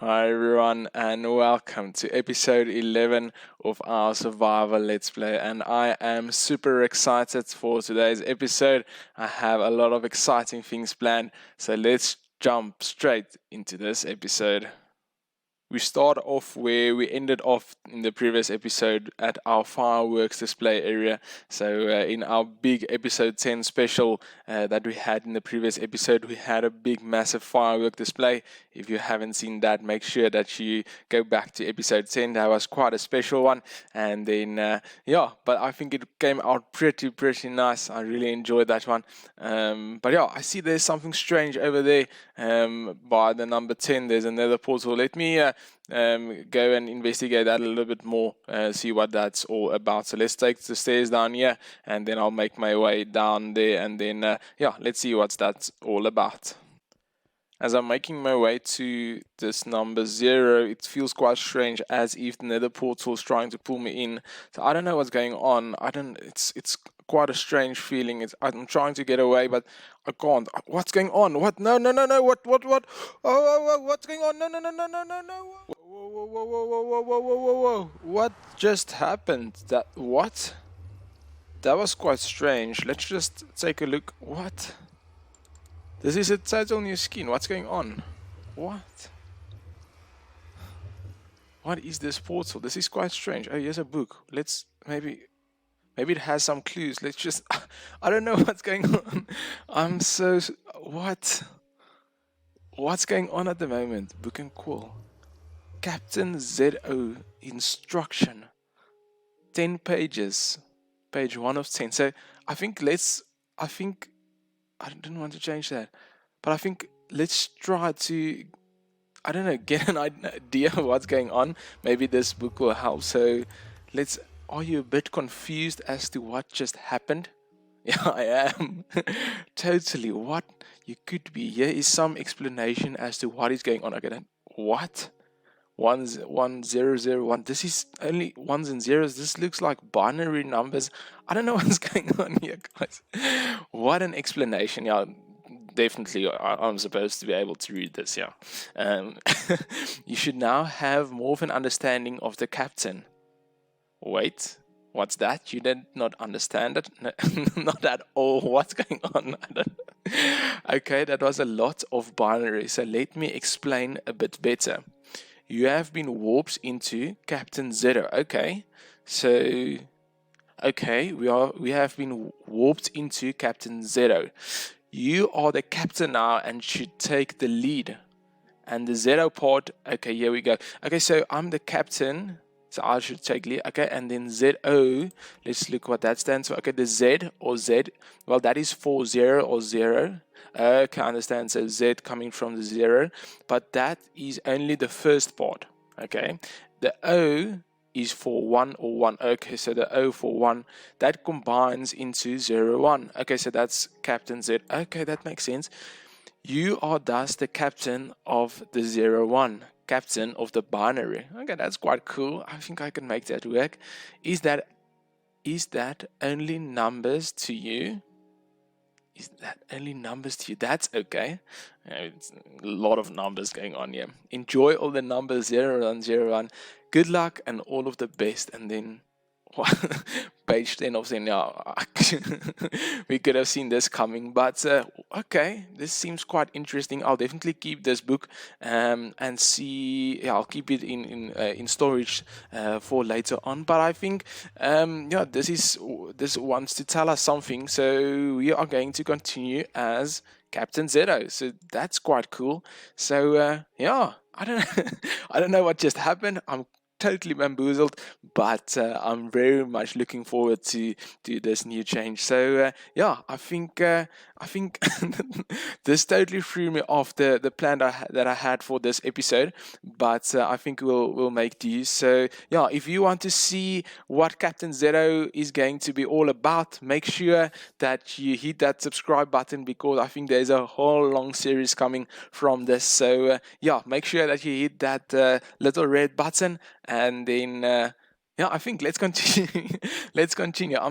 Hi everyone and welcome to episode 11 of our survival let's play, and I am super excited for today's episode. I have a lot of exciting things planned, so let's jump straight into this episode. We start off where we ended off in the previous episode at our fireworks display area. So in our big episode 10 special that we had in the previous episode, we had a big massive firework display. If you haven't seen that, make sure that you go back to episode 10. That was quite a special one. And then but I think it came out pretty nice. I really enjoyed that one. But yeah, I see there's something strange over there by the number 10. There's another portal. Let me go and investigate that a little bit more, see what that's all about. So let's take the stairs down here, and then I'll make my way down there, and then let's see what's that's all about. As I'm making my way to this number 0, it feels quite strange, as if the nether portal is trying to pull me in. So I don't know what's going on. It's quite a strange feeling. I'm trying to get away, but I can't. What's going on? What? No. What? Oh, what's going on? No. Whoa. What just happened? What? That was quite strange. Let's just take a look. What? This is a total new skin. What's going on? What? What is this portal? This is quite strange. Oh, here's a book. Let's maybe it has some clues. Let's just... I don't know what's going on. What? What's going on at the moment? Book and call. Captain ZO instruction. 10 pages. Page 1 of 10. So I didn't want to change that, but I think let's try to, get an idea of what's going on. Maybe this book will help. So are you a bit confused as to what just happened? Yeah, I am. Totally. What you could be. Here is some explanation as to what is going on. Okay, then what? 1001. This is only ones and zeros. This looks like binary numbers. I don't know what's going on here, guys. What an explanation. Yeah, definitely I'm supposed to be able to read this. Yeah. You should now have more of an understanding of the captain. Wait, what's that? You did not understand it? No, not at all. What's going on? Okay, that was a lot of binary. So let me explain a bit better. You have been warped into Captain Zero. Okay, so we have been warped into Captain Zero. You are the captain now and should take the lead. And the Zero part. Okay, here we go. Okay, so I'm the captain, so I should take lead. Okay, and then ZO. Let's look what that stands for. Okay, the Z or Z. Well, that is for 0 or 0. Okay, I understand. So Z coming from the 0, but that is only the first part. Okay, the O is for 1 or 1. Okay, so the O for 1, that combines into 0, 1. Okay, so that's Captain Z. Okay, that makes sense. You are thus the captain of the 0, 1. Captain of the binary. Okay, that's quite cool. I think I can make that work. Is that only numbers to you? Is that only numbers to you? That's okay. It's a lot of numbers going on here. Enjoy all the numbers 0, 1, 0, 1. Good luck and all of the best. And then page 10 of 10. Yeah, we could have seen this coming, but okay, this seems quite interesting. I'll definitely keep this book and see. Yeah, I'll keep it in storage for later on. But I think this wants to tell us something. So we are going to continue as Captain Zero. So that's quite cool. So I don't know what just happened. I'm totally bamboozled, but I'm very much looking forward to this new change. So I think this totally threw me off the plan that I had for this episode, but I think we'll make do. So yeah, if you want to see what Captain Zero is going to be all about, make sure that you hit that subscribe button, because I think there's a whole long series coming from this. So make sure that you hit that little red button. And then, I think let's continue. Let's continue. I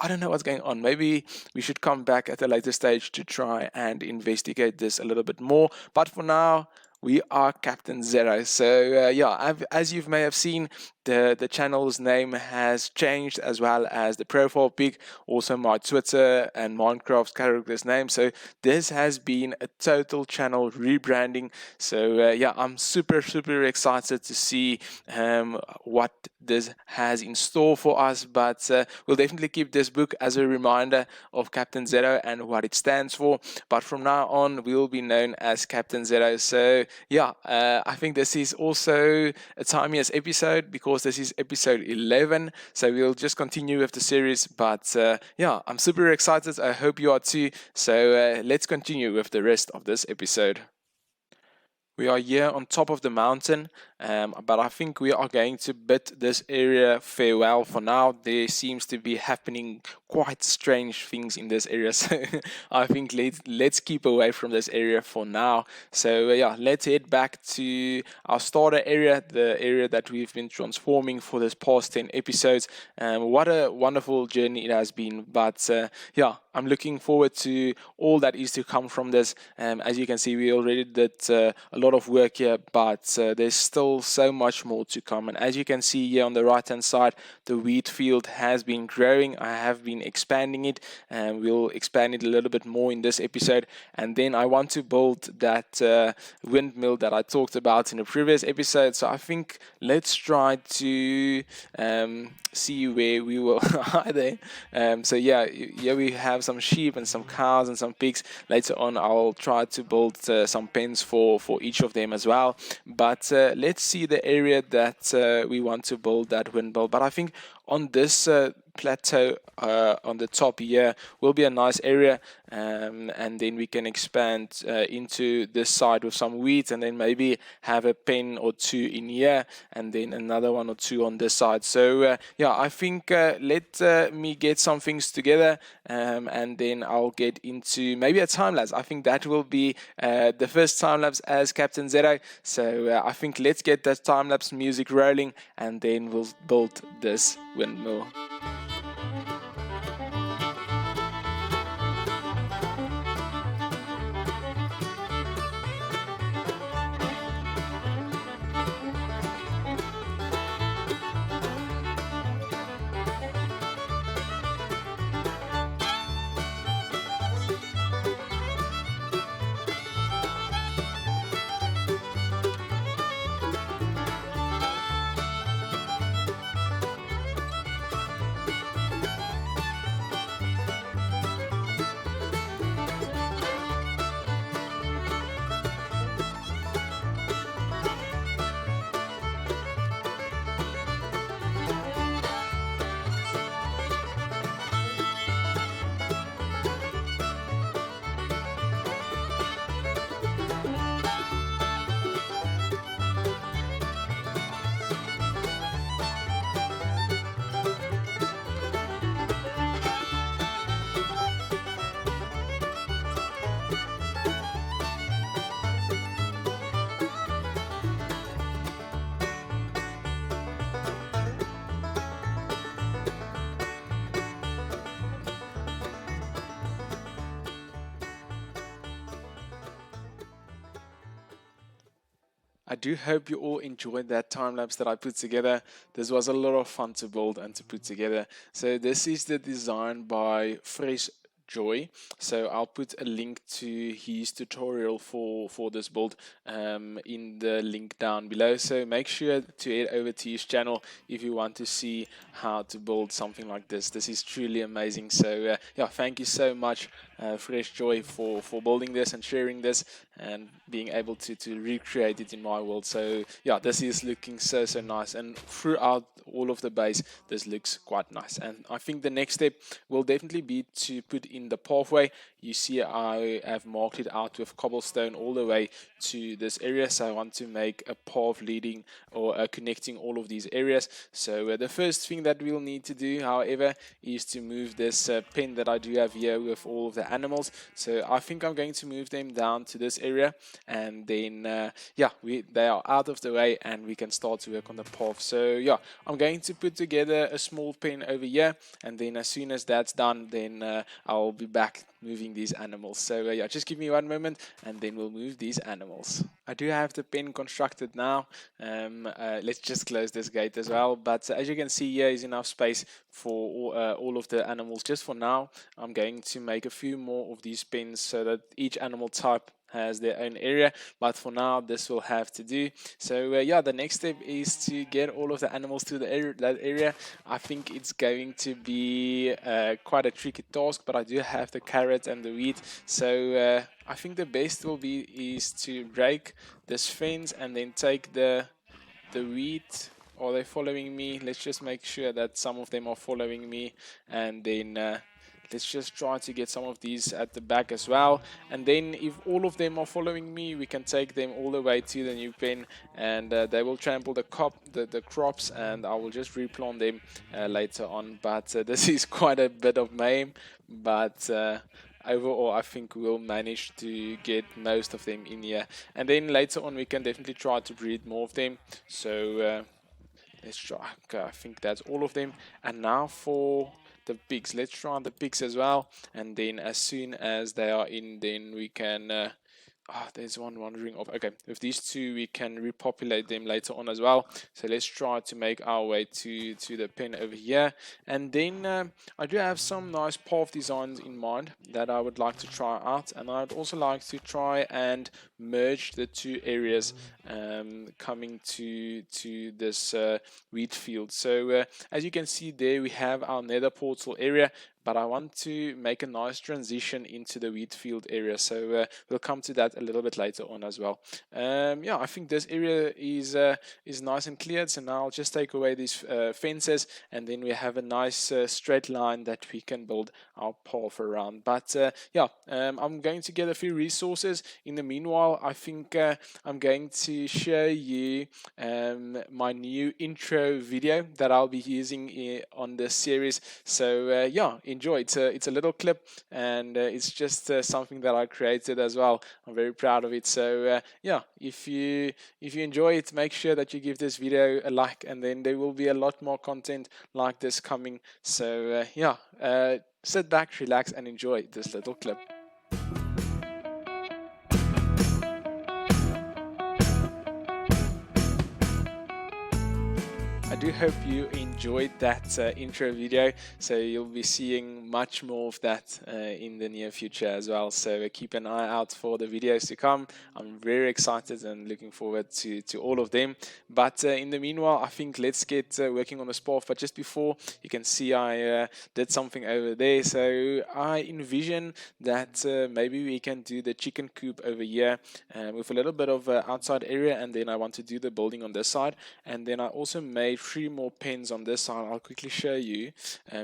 don't know what's going on. Maybe we should come back at a later stage to try and investigate this a little bit more. But for now, we are Captain Zero. So as you may have seen, the channel's name has changed, as well as the profile pic, also my Twitter and Minecraft character's name. So this has been a total channel rebranding. So I'm super excited to see what this has in store for us. But we'll definitely keep this book as a reminder of Captain Zero and what it stands for. But from now on, we will be known as Captain Zero. So I think this is also a timeless episode, because this is episode 11. So we'll just continue with the series. But I'm super excited. I hope you are too. So let's continue with the rest of this episode. We are here on top of the mountain, but I think we are going to bid this area farewell for now. There seems to be happening quite strange things in this area, so I think let's keep away from this area for now. So let's head back to our starter area, the area that we've been transforming for this past 10 episodes. What a wonderful journey it has been, but I'm looking forward to all that is to come from this. As you can see, we already did a lot of work here, but there's still so much more to come. And as you can see here on the right hand side, the wheat field has been growing. I have been expanding it, and we'll expand it a little bit more in this episode. And then I want to build that windmill that I talked about in the previous episode. So I think let's try to see where we will hide there. Here we have some sheep and some cows and some pigs. Later on, I'll try to build some pens for each of them as well. But let's see the area that we want to build that windmill. But I think on this plateau on the top here will be a nice area, and then we can expand into this side with some wheat, and then maybe have a pen or two in here, and then another one or two on this side. So I think let me get some things together, and then I'll get into maybe a time lapse. I think that will be the first time lapse as Captain Zero. So I think let's get that time lapse music rolling, and then we'll build this windmill. I do hope you all enjoyed that time lapse that I put together. This was a lot of fun to build and to put together. So this is the design by Fresh Joy. So I'll put a link to his tutorial for this build in the link down below. So make sure to head over to his channel if you want to see how to build something like this. This is truly amazing. So thank you so much, Fresh Joy, for building this and sharing this and being able to recreate it in my world. So this is looking so nice, and throughout all of the base this looks quite nice. And I think the next step will definitely be to put in the pathway. You see I have marked it out with cobblestone all the way to this area, so I want to make a path leading or connecting all of these areas. So the first thing that we'll need to do, however, is to move this pen that I do have here with all of the animals. So I think I'm going to move them down to this area, and then they are out of the way and we can start to work on the path. So I'm going to put together a small pen over here, and then as soon as that's done, then I'll I'll be back moving these animals. So yeah, just give me one moment and then we'll move these animals. I do have the pen constructed now. Let's just close this gate as well. But as you can see, here is enough space for all of the animals. Just for now, I'm going to make a few more of these pens so that each animal type has their own area, but for now this will have to do. So yeah, the next step is to get all of the animals to that area. I think it's going to be quite a tricky task, but I do have the carrot and the wheat, so I think the best will be is to break this fence and then take the wheat. Are they following me? Let's just make sure that some of them are following me, and then let's just try to get some of these at the back as well. And then if all of them are following me, we can take them all the way to the new pen, and they will trample the crops, and I will just replant them later on. But this is quite a bit of mayhem, but overall I think we'll manage to get most of them in here, and then later on we can definitely try to breed more of them. So let's try. Okay, I think that's all of them. And now for the pigs, let's try the pigs as well, and then as soon as they are in, then we can there's one wandering off. Okay, with these two we can repopulate them later on as well. So let's try to make our way to the pen over here. And then I do have some nice path designs in mind that I would like to try out, and I'd also like to try and merge the two areas coming to this wheat field. So as you can see there, we have our nether portal area, but I want to make a nice transition into the wheat field area, so we'll come to that a little bit later on as well. Yeah, I think this area is nice and cleared, so now I'll just take away these fences, and then we have a nice straight line that we can build our path around. But yeah, I'm going to get a few resources. In the meanwhile, I think I'm going to show you my new intro video that I'll be using on this series. So yeah, enjoy. It's a little clip, and it's just something that I created as well. I'm very proud of it. So yeah, if you enjoy it, make sure that you give this video a like, and then there will be a lot more content like this coming. So yeah, sit back, relax, and enjoy this little clip. I do hope you enjoyed that intro video, so you'll be seeing much more of that in the near future as well. So keep an eye out for the videos to come. I'm very excited and looking forward to all of them. But in the meanwhile, I think let's get working on the path. But just before, you can see I did something over there. So I envision that maybe we can do the chicken coop over here with a little bit of outside area, and then I want to do the building on this side. And then I also made 3 more pens on this side. I'll quickly show you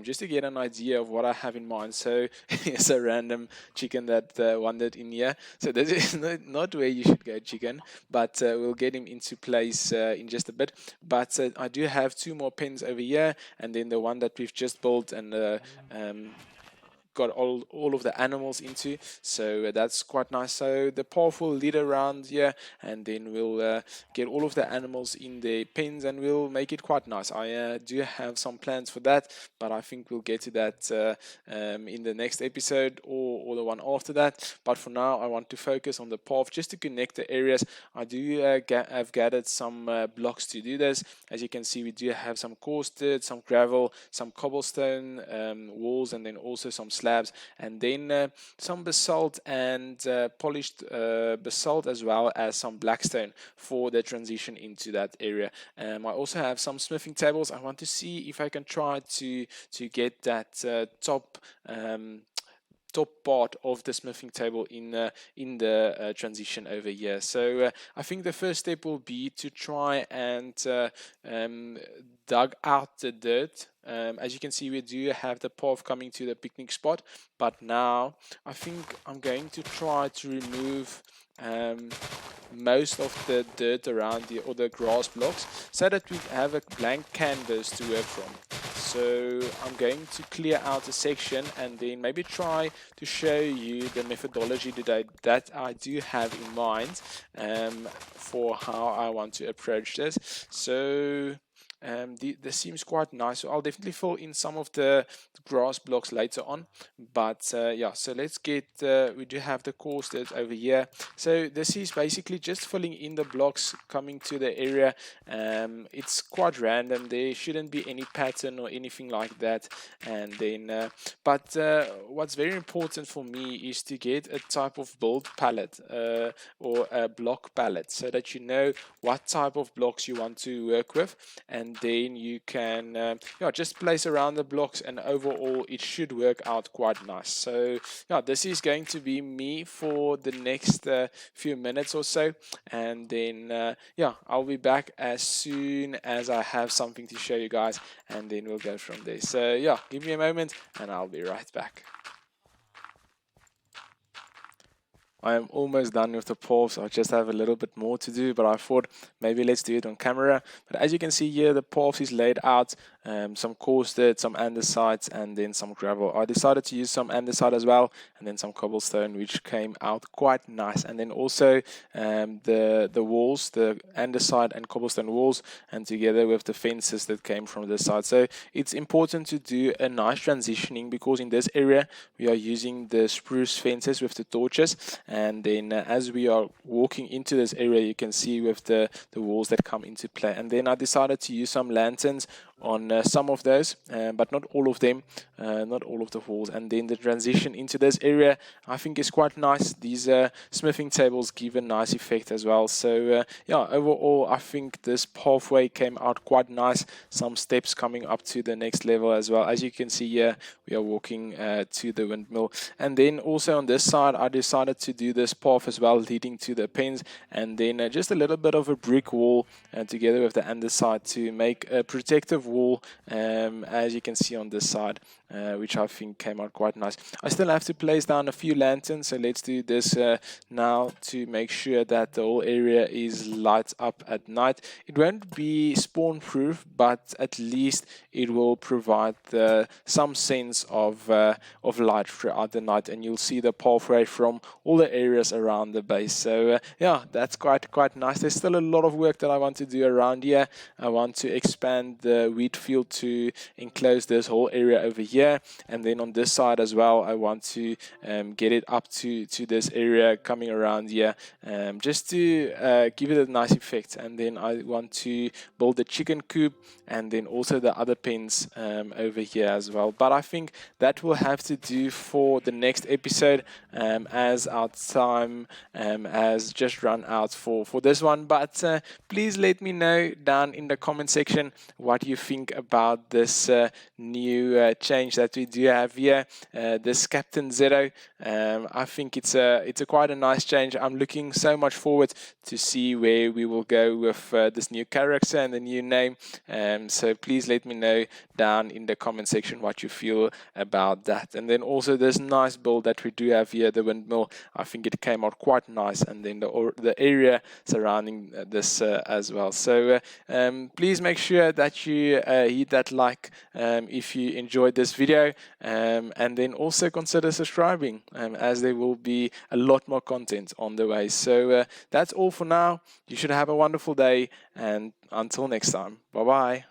just to get an idea of what I have in mind. So it's a random chicken that wandered in here. So this is not where you should go, chicken, but we'll get him into place in just a bit. But I do have 2 more pens over here, and then the one that we've just built and got all of the animals into, so that's quite nice. So the path will lead around here, and then we'll get all of the animals in the pens, and we'll make it quite nice. I do have some plans for that, but I think we'll get to that in the next episode or the one after that. But for now, I want to focus on the path just to connect the areas. I do have gathered some blocks to do this. As you can see, we do have some coarse dirt, some gravel, some cobblestone walls, and then also some slabs, and then some basalt and polished basalt, as well as some blackstone for the transition into that area. I also have some smithing tables. I want to see if I can try to get that top part of the smithing table in the transition over here. So I think the first step will be to try and dug out the dirt. As you can see, we do have the path coming to the picnic spot, but now I think I'm going to try to remove most of the dirt around the other grass blocks so that we have a blank canvas to work from. So I'm going to clear out a section and then maybe try to show you the methodology that I do have in mind for how I want to approach this. So this seems quite nice. So I'll definitely fill in some of the grass blocks later on. But yeah, so let's get, we do have the course that's over here. So this is basically just filling in the blocks coming to the area. It's quite random. There shouldn't be any pattern or anything like that. And then, but what's very important for me is to get a type of build palette or a block palette, so that you know what type of blocks you want to work with, and then you can yeah, just place around the blocks, and overall it should work out quite nice. So yeah, this is going to be me for the next few minutes or so, and then yeah, I'll be back as soon as I have something to show you guys, and then we'll go from there. So yeah, give me a moment and I'll be right back. I am almost done with the path, so I just have a little bit more to do, but I thought maybe let's do it on camera. But as you can see here, the path is laid out, some coarse dirt, some andesite, and then some gravel. I decided to use some andesite as well, and then some cobblestone, which came out quite nice. And then also the walls, the andesite and cobblestone walls, and together with the fences that came from the side. So it's important to do a nice transitioning, because in this area we are using the spruce fences with the torches. And then as we are walking into this area, you can see with the walls that come into play. And then I decided to use some lanterns on some of those, but not all of them, not all of the walls. And then the transition into this area, I think, is quite nice. These smithing tables give a nice effect as well. So yeah, overall I think this pathway came out quite nice. Some steps coming up to the next level as well. As you can see here, we are walking to the windmill. And then also on this side, I decided to do this path as well, leading to the pens, and then just a little bit of a brick wall together with the andesite to make a protective wall, as you can see on this side, which I think came out quite nice. I still have to place down a few lanterns, so let's do this now to make sure that the whole area is light up at night. It won't be spawn proof, but at least it will provide some sense of light throughout the night, and you'll see the pathway from all the areas around the base. So yeah, that's quite nice. There's still a lot of work that I want to do around here. I want to expand the wheat field to enclose this whole area over here, and then on this side as well, I want to get it up to this area coming around here, just to give it a nice effect. And then I want to build the chicken coop, and then also the other pens over here as well. But I think that will have to do for the next episode, as our time has just run out for this one. But please let me know down in the comment section what you think about this new change that we do have here, this Captain Zero. I think it's a quite a nice change. I'm looking so much forward to see where we will go with this new character and the new name. So please let me know down in the comment section what you feel about that. And then also this nice build that we do have here, the windmill. I think it came out quite nice, and then the area surrounding this as well. So please make sure that you hit that like if you enjoyed this video, and then also consider subscribing, as there will be a lot more content on the way. So that's all for now. You should have a wonderful day, and until next time, bye bye.